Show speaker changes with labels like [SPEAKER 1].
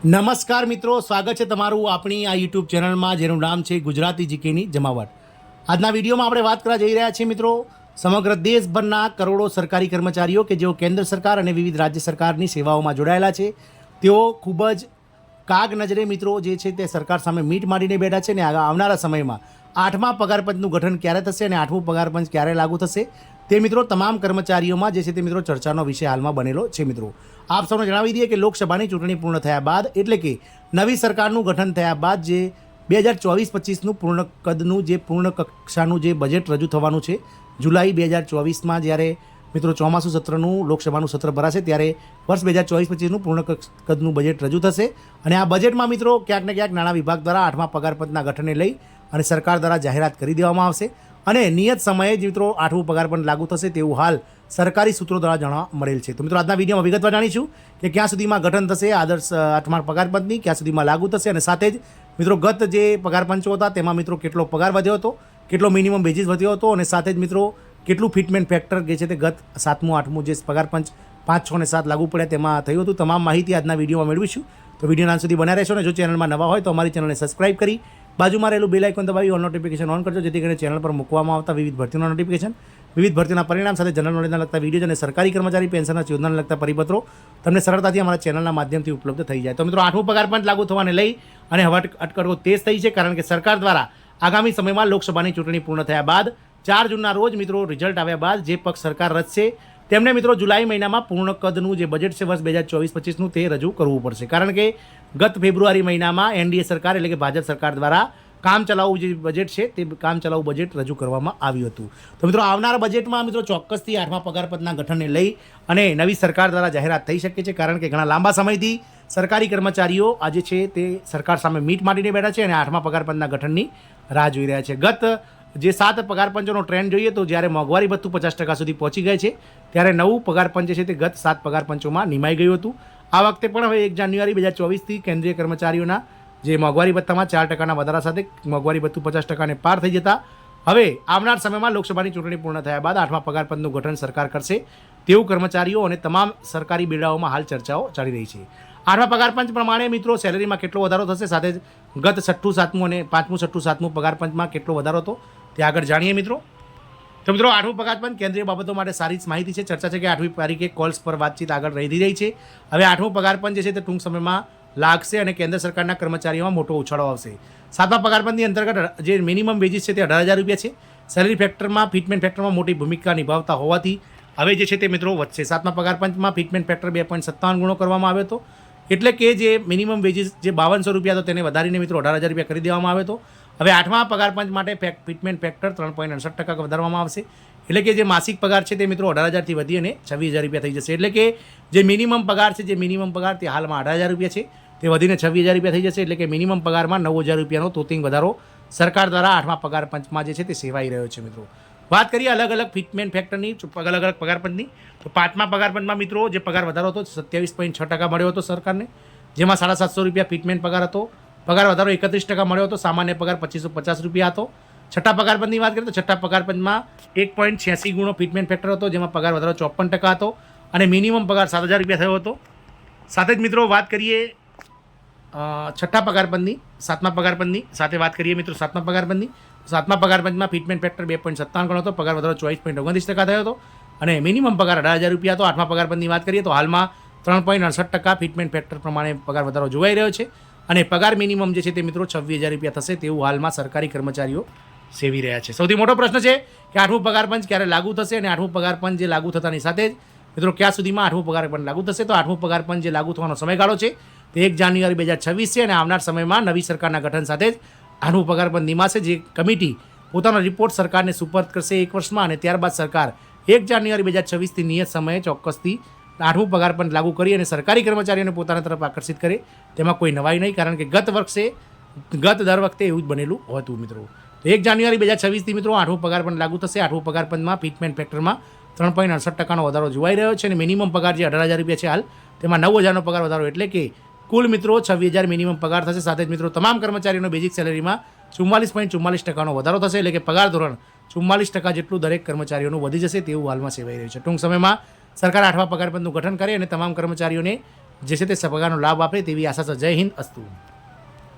[SPEAKER 1] નમસ્કાર મિત્રો, સ્વાગત છે તમારું આપણી આ યુટ્યુબ ચેનલમાં જેનું નામ છે ગુજરાતી જીકેની જમાવટ. આજના વિડીયોમાં આપણે વાત કરવા જઈ રહ્યા છીએ મિત્રો સમગ્ર દેશભરના કરોડો સરકારી કર્મચારીઓ કે જેઓ કેન્દ્ર સરકાર અને વિવિધ રાજ્ય સરકારની સેવાઓમાં જોડાયેલા છે. તેઓ ખૂબ જ કાગ નજરે મિત્રો જે છે તે સરકાર સામે મીટ માંડીને બેઠા છે અને આવનારા સમયમાં 8મા પગારપંચનું ગઠન ક્યારે થશે અને 8મું પગારપંચ ક્યારે લાગુ થશે તે મિત્રો તમામ કર્મચારીઓમાં જે છે તે મિત્રો ચર્ચાનો વિષય હાલમાં બનેલો છે. મિત્રો આપ સૌને જણાવી દઈએ કે લોકસભાની ચૂંટણી પૂર્ણ થયા બાદ એટલે કે નવી સરકારનું ગઠન થયા બાદ જે 2024-25નું પૂર્ણ કદનું જે પૂર્ણ કક્ષાનું જે બજેટ રજૂ થવાનું છે જુલાઈ 2024માં જ્યારે મિત્રો ચોમાસું સત્રનું લોકસભાનું સત્ર ભરાશે ત્યારે વર્ષ 2024-25નું પૂર્ણ કદનું બજેટ રજૂ થશે અને આ બજેટમાં મિત્રો ક્યાંક ને ક્યાંક નાણાં વિભાગ દ્વારા 8મા પગારપંચના ગઠનને લઈ અને સરકાર દ્વારા જાહેરાત કરી દેવામાં આવશે અને નિયત સમયે જ મિત્રો 8મું પગારપંચ લાગુ થશે તેવું હાલ સરકારી સૂત્રો દ્વારા જાણવા મળેલ છે. તો મિત્રો આજના વિડીયોમાં વિગતવાર જાણીશું કે ક્યાં સુધીમાં ગઠન થશે આદર્શ 8મા પગારપંચની, ક્યાં સુધીમાં લાગુ થશે અને સાથે જ મિત્રો ગત જે પગારપંચો હતા તેમાં મિત્રો કેટલો પગાર વધ્યો હતો, કેટલો મિનિમમ વેજીસ વધ્યો હતો અને સાથે જ મિત્રો કેટલું ફિટમેન્ટ ફેક્ટર જે છે તે ગત 7મું 8મું જે પગારપંચ 5, 6 અને 7 લાગુ પડ્યા તેમાં થયું હતું. તમામ માહિતી આજના વિડીયોમાં મેળવીશું. તો વિડીયોના અંત સુધી બનાવી રહેશો અને જો ચેનલમાં નવા હોય તો અમારી ચેનલને સબસ્ક્રાઇબ કરી બાજુમાં રહેલું બેલ આઇકોન દબાવી ઓલ નોટિફિકેશન ઓન કરજો જેથી કરીને ચેનલ પર મૂકવામાં આવતા વિવિધ ભરતીઓના નોટિફિકેશન, વિવિધ ભરતીઓના પરિણામ સાથે જનરલ નોલેજના લગતા વિડીયો અને સરકારી કર્મચારી પેન્શનના યોજનાને લગતા પરિપત્રો તમને સરળતાથી અમારા ચેનલના માધ્યમથી ઉપલબ્ધ થઈ જાય. તો મિત્રો 8મું પગારપંચ લાગુ થવાને લઈ અને હવે અટકળો તેજ થઈ છે કારણ કે સરકાર દ્વારા આગામી સમયમાં લોકસભાની ચૂંટણી પૂર્ણ થયા બાદ 4 જૂનના રોજ મિત્રો રિઝલ્ટ આવ્યા બાદ જે પક્ષ સરકાર રચશે તેમને મિત્રો જુલાઈ મહિનામાં પૂર્ણ કદનું જે બજેટ છે વર્ષ 2024-25નું તે રજૂ કરવું પડશે કારણ કે ગત ફેબ્રુઆરી મહિનામાં એનડીએ સરકાર એટલે કે ભાજપ સરકાર દ્વારા કામ ચલાવવું જે બજેટ છે તે કામ ચલાવવું બજેટ રજૂ કરવામાં આવ્યું હતું. તો મિત્રો આવનારા બજેટમાં મિત્રો ચોક્કસથી 8મા પગારપંચના ગઠનને લઈ અને નવી સરકાર દ્વારા જાહેરાત થઈ શકે છે કારણ કે ઘણા લાંબા સમયથી સરકારી કર્મચારીઓ આજે છે તે સરકાર સામે મીટ માંડીને બેઠા છે અને 8મા પગારપંચના ગઠનની રાહ જોઈ રહ્યા છે. ગત જે 7 પગારપંચોનો ટ્રેન્ડ જોઈએ તો જ્યારે મોંઘવારી ભથ્થું 50% સુધી પહોંચી ગઈ છે ત્યારે નવું પગારપંચ છે તે ગત 7 પગારપંચોમાં નિમાઈ ગયું હતું. આ વખતે પણ હવે 1 જાન્યુઆરી 2024થી કેન્દ્રીય કર્મચારીઓના જે મોંઘવારી ભથ્થામાં 4%ના વધારા સાથે મોંઘવારી ભથ્થું 50%ને પાર થઈ જતા હવે આવનાર સમયમાં લોકસભાની ચૂંટણી પૂર્ણ થયા બાદ 8મા પગારપંચનું ગઠન સરકાર કરશે તેવું કર્મચારીઓ અને તમામ સરકારી બેડાઓમાં હાલ ચર્ચાઓ ચાલી રહી છે. 8મા પગારપંચ પ્રમાણે મિત્રો સેલેરીમાં કેટલો વધારો થશે સાથે જ ગત 6ઠું 7મું અને 5મું 6ઠું 7મું પગારપંચમાં કેટલો વધારો હતો તે આગળ જાણીએ મિત્રો. તો મિત્રો 8મું પગારપંચ કેન્દ્રીય બાબતો માટે સારી જ માહિતી છે. ચર્ચા છે કે 8મી તારીખે કોલ્સ પર વાતચીત આગળ રહી રહી છે. હવે 8મું પગારપંચ જે છે તે ટૂંક સમયમાં લાગશે અને કેન્દ્ર સરકારના કર્મચારીઓમાં મોટો ઉછાળો આવશે. 7મા પગારપંચની અંતર્ગત જે મિનિમમ વેજીસ છે તે 18,000 રૂપિયા છે. સેલરી ફેક્ટરમાં ફિટમેન્ટ ફેક્ટરમાં મોટી ભૂમિકા નિભાવતા હોવાથી હવે જે છે તે મિત્રો વધશે. 7મા પગારપંચમાં ફિટમેન્ટ ફેક્ટર 2.57 ગુણો કરવામાં આવ્યો હતો એટલે કે જે મિનિમમ વેજીસ જે 5200 રૂપિયા હતો તેને વધારીને મિત્રો 18,000 રૂપિયા કરી દેવામાં આવ્યો હતો. હવે 8મા પગારપંચ માટે ફિટમેન્ટ ફેક્ટર 3.68% વધારવામાં આવશે એટલે કે જે માસિક પગાર છે તે મિત્રો 18,000થી વધી અને 26,000 રૂપિયા થઈ જશે. એટલે કે જે મિનિમમ પગાર છે જે મિનિમમ પગાર તે હાલમાં 18,000 રૂપિયા છે તે વધીને 26,000 રૂપિયા થઈ જશે એટલે કે મિનિમમ પગારમાં 9,000 રૂપિયાનો તોતિંગ વધારો સરકાર દ્વારા 8મા પગારપંચમાં જે છે તે સેવાઈ રહ્યો છે. મિત્રો વાત કરીએ અલગ અલગ ફિટમેન્ટ ફેક્ટરની અલગ અલગ પગારપંચની તો 5મા પગારપંચમાં મિત્રો જે પગાર વધારો હતો 27.6% મળ્યો હતો સરકારને જેમાં 750 રૂપિયા ફિટમેન્ટ પગાર હતો. પગાર વધારો 31% મળ્યો હતો. સામાન્ય પગાર 2550 રૂપિયા હતો. 6ઠા પગારપંચની વાત કરીએ તો 6ઠા પગારપંચમાં 1.86 ગુણો ફિટમેન્ટ ફેક્ટર હતો જેમાં પગાર વધારો 54% હતો અને મિનિમમ પગાર 7,000 રૂપિયા થયો હતો. સાથે જ મિત્રો વાત કરીએ 6ઠ્ઠા પગારપંચની 7મા પગારપંચની સાથે વાત કરીએ મિત્રો 7મા પગારપંચની 7મા પગારપંચમાં ફિટમેન્ટ ફેક્ટર 2.57 ગણો હતો. પગાર વધારો 24.29% થયો હતો અને મિનિમમ પગાર 18,000 રૂપિયા હતો. 8મા પગારપંચની વાત કરીએ તો હાલમાં 3.68% ફિટમેન્ટ ફેક્ટર પ્રમાણે પગાર વધારો જોવાઈ રહ્યો છે અને પગાર મિનિમમ જે છે તે મિત્રો 26,000 રૂપિયા થશે તેવું હાલમાં સરકારી કર્મચારીઓ સેવી રહ્યા છે. સૌથી મોટો પ્રશ્ન છે કે 8મું પગારપંચ ક્યારે લાગુ થશે અને 8મું પગારપંચ જે લાગુ થતાની સાથે જ મિત્રો ક્યાં સુધીમાં 8મું પગારપંચ લાગુ થશે. તો 8મું પગારપંચ જે લાગુ થવાનો સમયગાળો છે તે 1 જાન્યુઆરી 2026 છે અને આવનાર સમયમાં નવી સરકારના ગઠન સાથે જ 8મું પગારપંચ નિમાશે. જે કમિટી પોતાનો રિપોર્ટ સરકારને સુપરત કરશે 1 વર્ષમાં અને ત્યારબાદ સરકાર 1 જાન્યુઆરી 2026થી નિયત સમયે ચોક્કસથી 8મું પગારપંચ લાગુ કરી અને સરકારી કર્મચારીઓને પોતાના તરફ આકર્ષિત કરે તેમાં કોઈ નવાઈ નહીં કારણ કે ગત દર વખતે એવું જ બનેલું હતું મિત્રો. તો 1 જાન્યુઆરી 2026થી મિત્રો 8મું પગારપંચ લાગુ થશે. 8મું પગારપંચમાં ફિટમેન્ટ ફેક્ટરમાં 3.68%નો વધારો જોવાઈ રહ્યો છે અને મિનિમમ પગાર જે 18,000 રૂપિયા છે હાલ તેમાં 9,000નો પગાર વધારો એટલે કે કુલ મિત્રો 26,000 મિનિમમ પગાર થશે. સાથે જ મિત્રો તમામ કર્મચારીઓનો બેઝિક સેલેરીમાં 44.44%નો વધારો થશે એટલે કે પગાર ધોરણ 44% જેટલું દરેક કર્મચારીઓનું વધી જશે તેવું હાલમાં સેવાઈ રહ્યું છે. ટૂંક સમયમાં સરકાર 8મા પગારપંચનું ગઠન કરે અને તમામ કર્મચારીઓને જે છે તે પગારનો લાભ આપે તેવી આશા છે. જય હિન્દ, અસ્તુ.